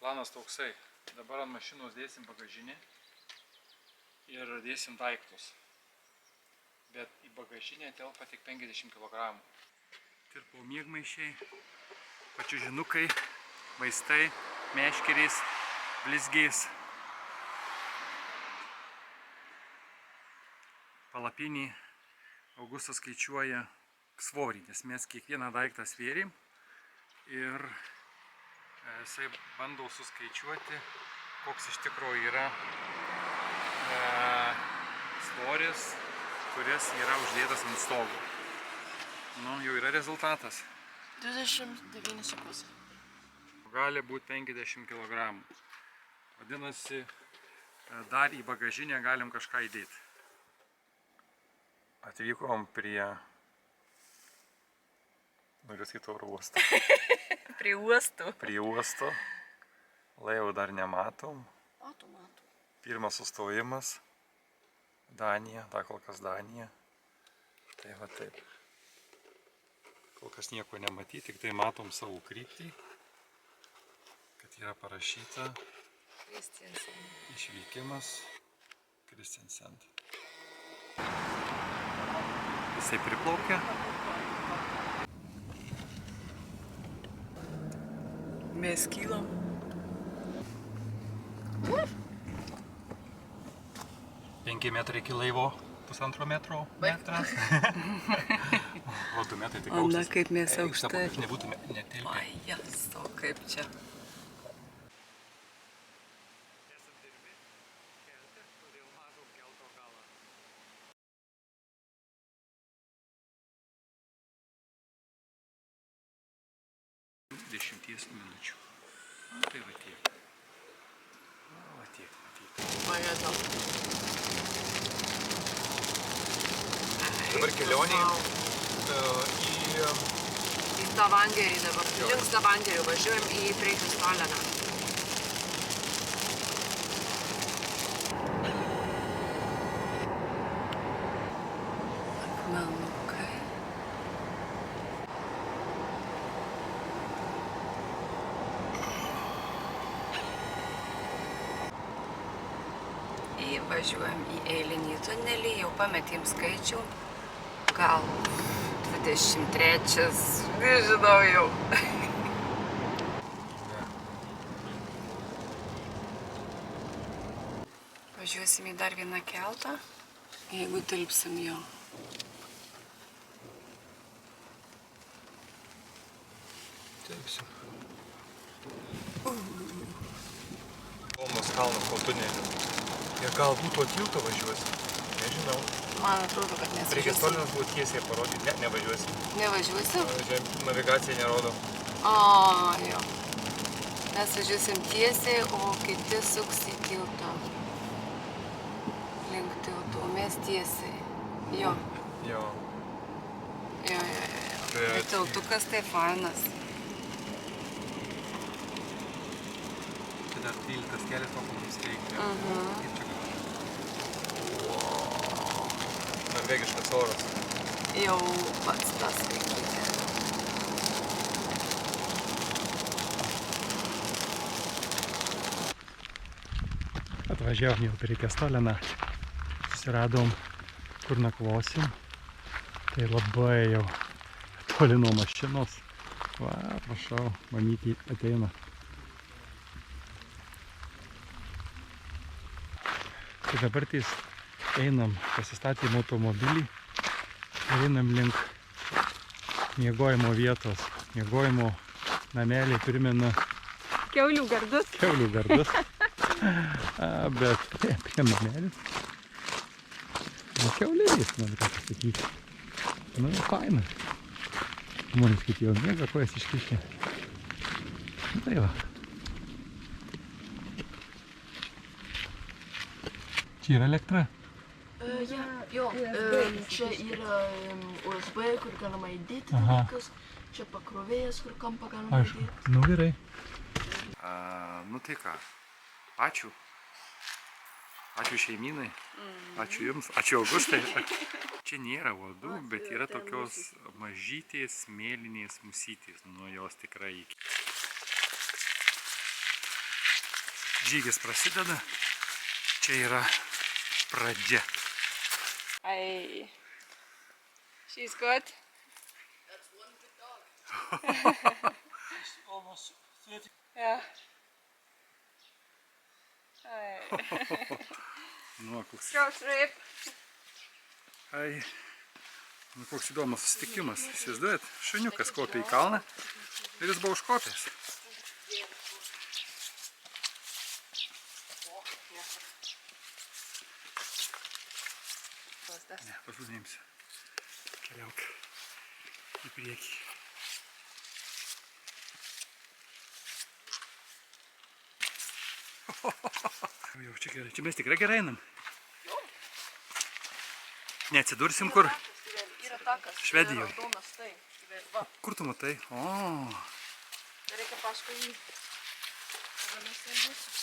Planas toksai. Dabar ant mašinos dėsim bagažinę ir dėsim daiktus. Bet į bagažinę telpa tik 50 kg. Tirpau miegmaišiai, pačiužinukai, vaistai, meškeriais, blizgiais. Palapinį Augustas skaičiuoja svorį, nes mes kiekvieną daiktą svėrėm ir jisai bando suskaičiuoti, koks iš tikrųjų yra svoris, kuris yra uždėtas ant stogo. Nu, jau yra rezultatas. 29,5. Gali būti 50 kg. Vadinasi, dar į bagažinę galim kažką įdėti. Atvykom prie oro uosto. Prie uosto. Prie uosto. Laivo dar nematom. Matom. Pirmas sustojimas. Danija, dar kol kas Danija. Tai va taip. Kol kas nieko nematyti, tik tai matom savo kryptį, kad yra parašyta išvykimas Kristiansand. Jisai priplaukia. Mes kylam. 5 metrai iki laivo, 1,5 metro metras. O 2 metrai tik aukštas. Na, kaip mes aukštai. Nebūtume netilpę. Ai, jasto, kaip čia. Dešimties minučių. Tai va tiek. Va tiek. Pajėdam. Dabar kelionė į Stavangerį dabar. Link Stavangerio važiuojam į Prekastaliną. Akmenukai. Važiuojam į eilinį tunelį, jau pametėm skaičių, gal 23, nežinau jau. Važiuosim į dar vieną keltą, jeigu tilpsim jo. Tilpsim. Kalnas po tuneliu. Ir galbūt tuo tiltu važiuosim. Nežinau. Man atrodo, kad mes važiuosim. Prekastalinas buvo tiesiai parodyti. Ne, nevažiuosim. Nevažiuosim? Navigacija nerodo. Jo. Mes važiuosim tiesiai, o kiti suks į tiltą. Link tilto, o mes tiesiai. Jo. Jo. Bet tiltukas tai fainas. Tai dar 13 kelias mums reikia. Norvegiškas oras. Jau pats tas reikia. Atvažiavom jau prie Prekastaliną. Susiradom, kur nakvosim. Tai labai jau toli nuo mašinos. Va, prašau, mamytė ateina. Tai dabar tais einam, pasistatėm automobilį ir einam link miegojimo vietos. Miegojimo namelį primena Kiaulių gardus. Bet prie namelis. Kiaulėlis, noriu ką pasakyti. Nu, faina. Žmonės kaip jau miega, kojas iškišė. Tai va. Čia yra elektra? Jo. Čia yra USB, kur galima įdėti dalykus. Čia pakrovėjas, kur kampą galima įdėti. Nu gerai. Nu tai ką, ačiū. Ačiū šeimynai, ačiū jums, ačiū Augustai. Čia nėra uodų, bet yra tokios mažytės mėlynės musytės, nuo jos tikrai iki. Žygis prasideda. Čia yra pradžia. Aye. She's good. That's one good dog. Almost 30. Yeah. Aye. Nu, koks, Short trip. ai, nu, koks įdomus susitikimas. Įsivaizduojat, šuniukas kopė į kalną ir jis buvo užkopęs. Ne, pažudėjimsiu. Keliauk į priekį. Jau čia gerai. Čia mes tikrai gerai einam. Neatsidursim kur? Yra takas. Švedijoje. Raudonas tai. Va, Kur tu matai? O, reikia paskui jį. Tada mes ten būsim.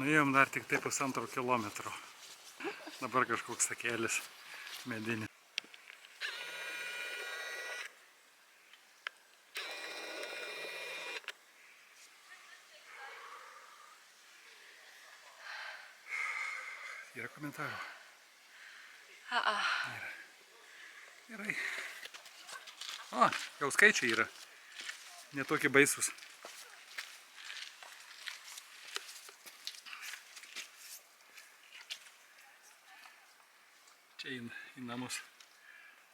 nuėjom dar tik tai 1,5 kilometro. Dabar kažkoks takelis medinis. Yra komentarų? Gerai. O, jau skaičiai yra. Netokie baisus. Čia į namus.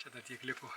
Čia dar tiek liko.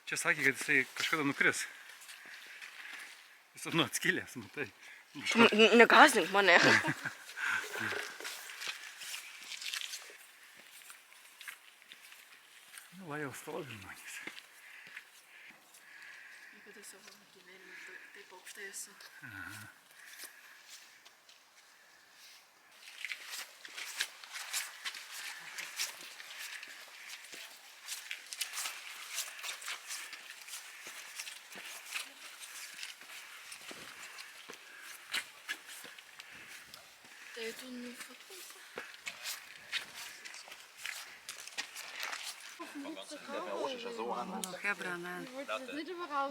Čia sakė, kad jisai kažkada nukris. Jis nu atskilęs, matai. Negąsdink mane. Nu, va jau stovi manys. Niekada savo gyvenime taip aukštai esu. Tai tu nufotuosi? Nu, hebra, ne.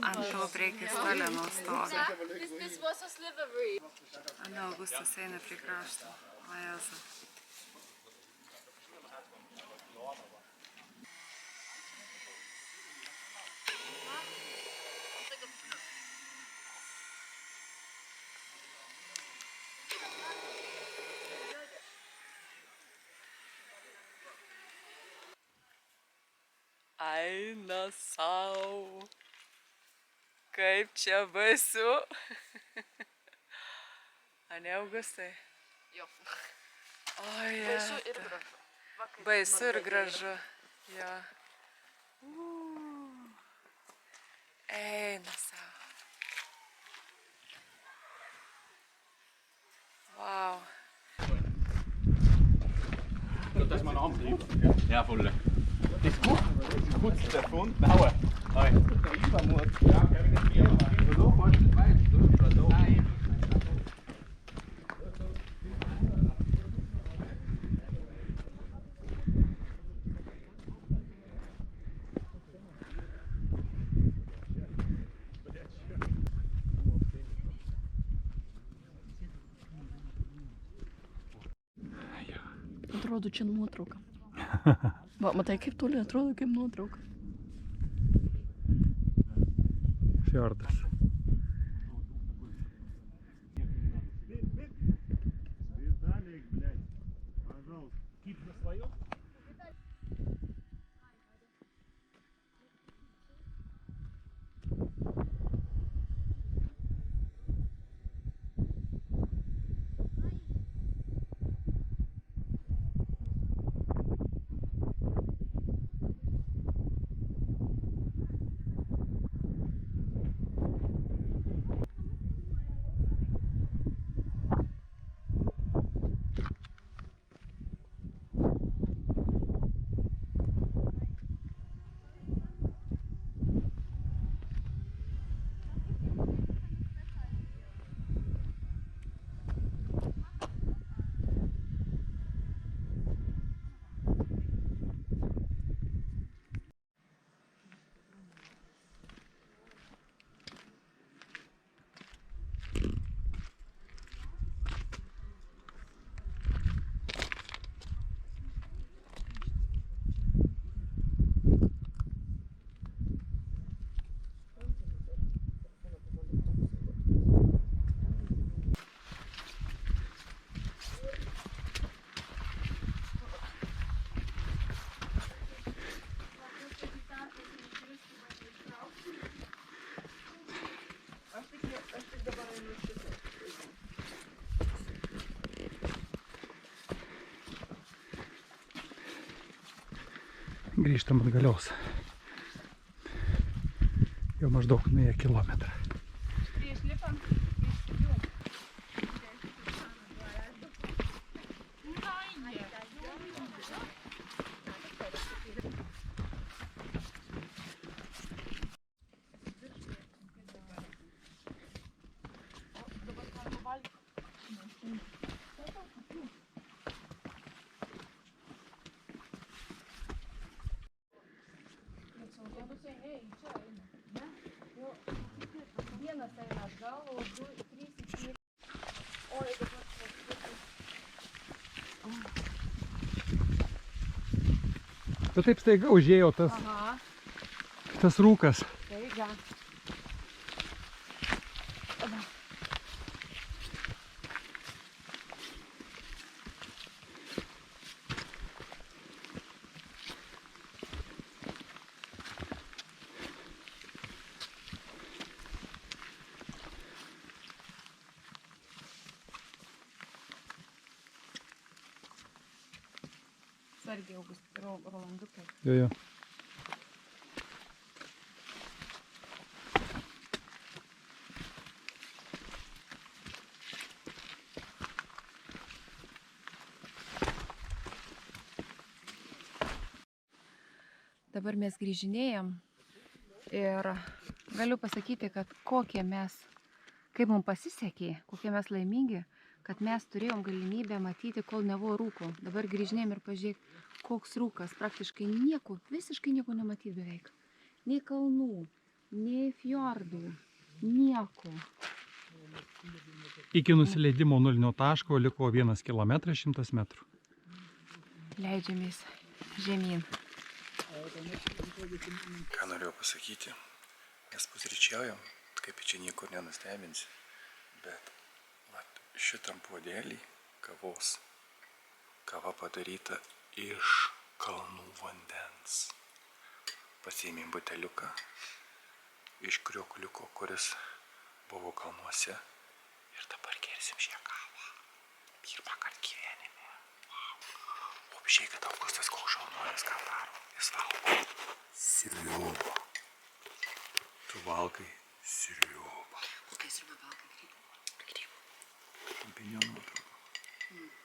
Ant to prekystalio stovi. A ne, Augustas eina prie krašto. O Jėzu. Eina sau. Kaip čia baisu. A ne, Augustai? Jo. Oi, Baisu ir gražu. baisu ir gražu. Jo. Eina sau. Wow. Das ist mein Armtrieb. Ja, voll. Das ist gut. Das ist gut. Der von unten hauen. Nein. Der Übermut. Ja, ich habe nicht mehr. So, voll. Nein. Atrodo, čia nuotrauka. Va, matai, kaip toli atrodo, kaip nuotrauka. Fjordas. Виталик, блядь, пожалуйста. Кип на своем? Grįžtam atgalios. Jau maždaug nuėję kilometrą. Prieš lipant įsijung. Vienas eina atgal, o 2, 3 į priekį. O, jeigu Bet taip staiga užėjo tas rūkas. staiga. Sargiai, Rolandukai. Jo. Dabar mes grįžinėjom ir galiu pasakyti, kad kaip mums pasisekė, kokie mes laimingi, kad mes turėjom galimybę matyti, kol nebuvo rūko. Dabar grįžinėjom ir pažiūrėk, koks rūkas, praktiškai nieko, visiškai nieko nematyti beveik. Nei kalnų, nei fjordų, nieko. Iki nusileidimo nulinio taško liko 1 km 100 metrų. Leidžiamės žemyn. Ką norėjau pasakyti, mes pusryčiaujam, kaip čia niekur nenustebinsi, bet šitam puodelį kavos, kava padaryta iš kalnų vandens. Pasiėmėm buteliuką iš kriokliuko, kuris buvo kalnuose, ir dabar gersim šią kavą. Pirmą kartą gyvenime. O žiūrėkit, Augustas koks šaunuolis ką daro. Jis valgo sriubą. Tu valgai sriubą. Kokia sriuba valgai? Grybų. Champinjonų atrodo.